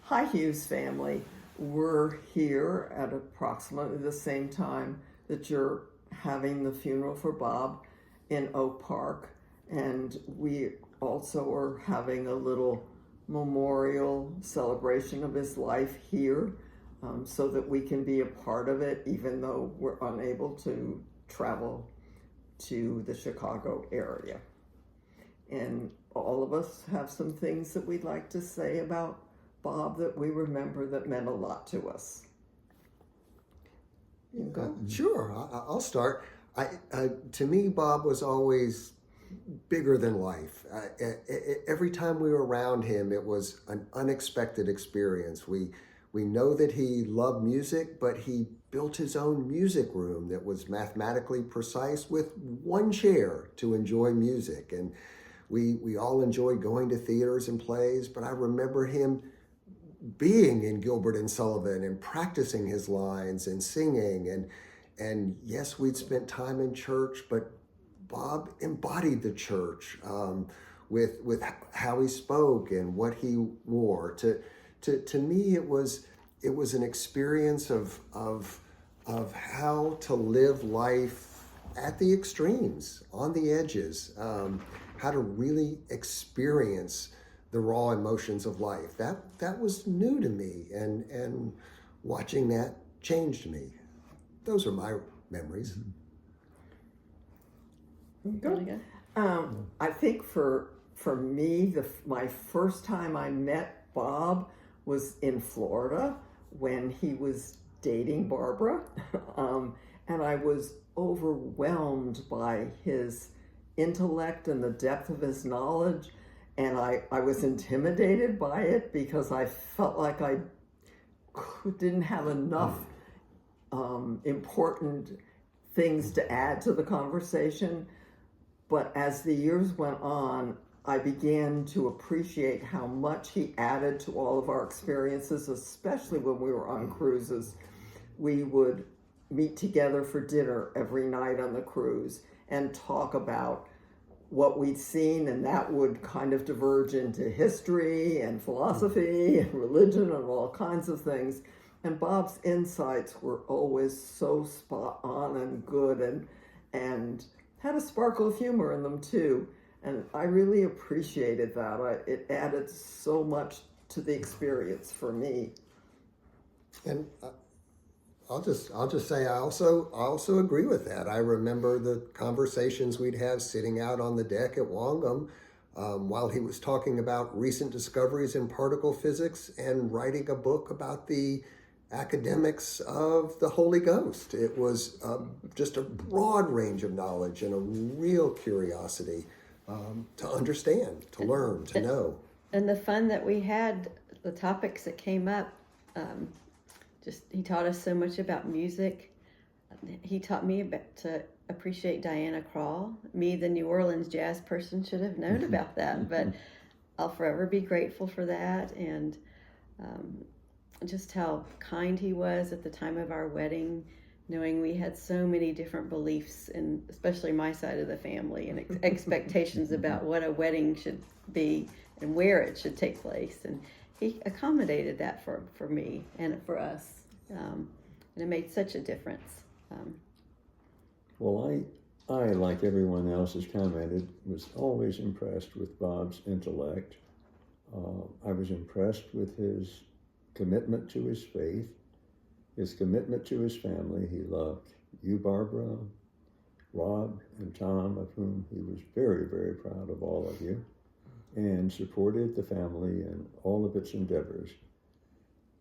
Hi, Hughes family. We're here at approximately the same time that you're having the funeral for Bob in Oak Park, and we also are having a little memorial celebration of his life here, so that we can be a part of it, even though we're unable to travel to the Chicago area. And all of us have some things that we'd like to say about Bob that we remember that meant a lot to us. You go. Sure, I'll start. To me, Bob was always bigger than life. Every time we were around him, it was an unexpected experience. We know that he loved music, but he built his own music room that was mathematically precise with one chair to enjoy music. And we all enjoyed going to theaters and plays, but I remember him being in Gilbert and Sullivan and practicing his lines and singing. And yes, we'd spent time in church, but Bob embodied the church with how he spoke and what he wore. To me, it was an experience of how to live life at the extremes, on the edges, how to really experience the raw emotions of life. That was new to me, and watching that changed me. Those are my memories. Good. I think for me, my first time I met Bob was in Florida when he was dating Barbara, and I was overwhelmed by his intellect and the depth of his knowledge, and I was intimidated by it because I felt like I didn't have enough important things to add to the conversation. But as the years went on, I began to appreciate how much he added to all of our experiences, especially when we were on cruises. We would meet together for dinner every night on the cruise and talk about what we'd seen, and that would kind of diverge into history and philosophy and religion and all kinds of things. And Bob's insights were always so spot on and good, and had a sparkle of humor in them too. And I really appreciated that. It added so much to the experience for me. And I'll just say I also agree with that. I remember the conversations we'd have sitting out on the deck at Wangum while he was talking about recent discoveries in particle physics and writing a book about the academics of the Holy Ghost. It was just a broad range of knowledge and a real curiosity to understand, to learn, to know. And the fun that we had, the topics that came up, he taught us so much about music. He taught me to appreciate Diana Krall. Me, the New Orleans jazz person, should have known about that, but I'll forever be grateful for that. And just how kind he was at the time of our wedding, knowing we had so many different beliefs, and especially my side of the family, and expectations about what a wedding should be and where it should take place. And he accommodated that for me and for us. And it made such a difference. Well, I, like everyone else has commented, was always impressed with Bob's intellect. I was impressed with his commitment to his faith, his commitment to his family. He loved you, Barbara, Rob, and Tom, of whom he was very, very proud of all of you, and supported the family and all of its endeavors.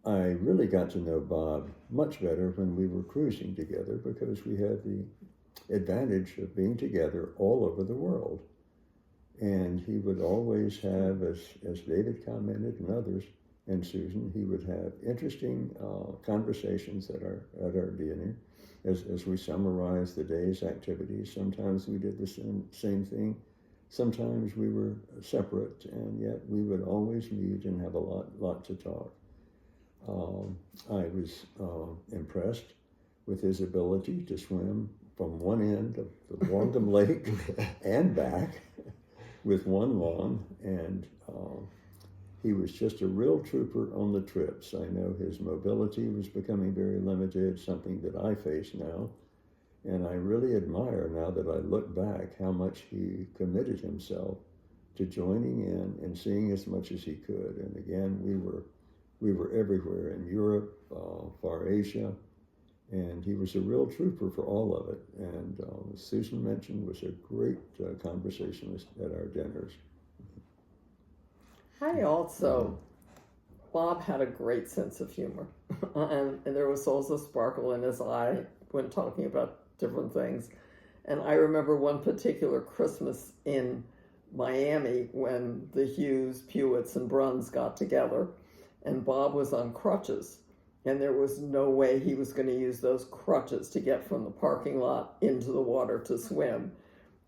I really got to know Bob much better when we were cruising together, because we had the advantage of being together all over the world. And he would always have, as David commented and others, and Susan, he would have interesting conversations at our dinner as we summarized the day's activities. Sometimes we did the same thing. Sometimes we were separate, and yet we would always meet and have a lot to talk. I was impressed with his ability to swim from one end of the Wangum Lake and back with one lung, and he was just a real trooper on the trips. I know his mobility was becoming very limited, something that I face now. And I really admire, now that I look back, how much he committed himself to joining in and seeing as much as he could. And again, we were everywhere in Europe, far Asia, and he was a real trooper for all of it. And as Susan mentioned, was a great conversationalist at our dinners. I also, Bob had a great sense of humor, and there was also sparkle in his eye when talking about different things. And I remember one particular Christmas in Miami when the Hughes, Pewitts, and Bruns got together, and Bob was on crutches, and there was no way he was going to use those crutches to get from the parking lot into the water to swim.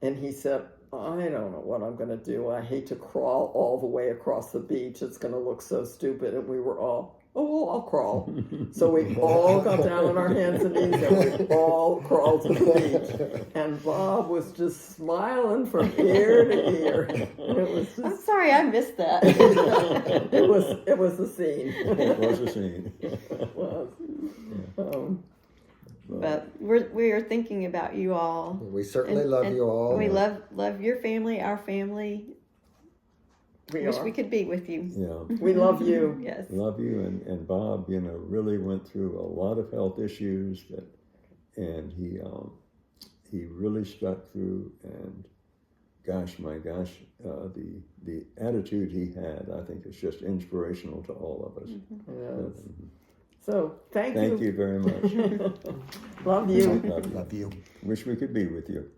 And he said, I don't know what I'm going to do. I hate to crawl all the way across the beach. It's going to look so stupid. And we were all, oh, I'll crawl. So we all got down on our hands and knees and we all crawled to the beach. And Bob was just smiling from ear to ear. And it was I'm just, sorry I missed that. it was a scene. It was a scene. It was. But we are thinking about you all. We certainly And- love and you all. We love your family, our family. We Wish are. we could be with you. Yeah. We love you. Yes. Love you. And Bob, you know, really went through a lot of health issues, and he really stuck through. And gosh, my gosh, the attitude he had, I think, is just inspirational to all of us. Yes. So thank Thank you very much. Love you. Love you. Love you. Wish we could be with you.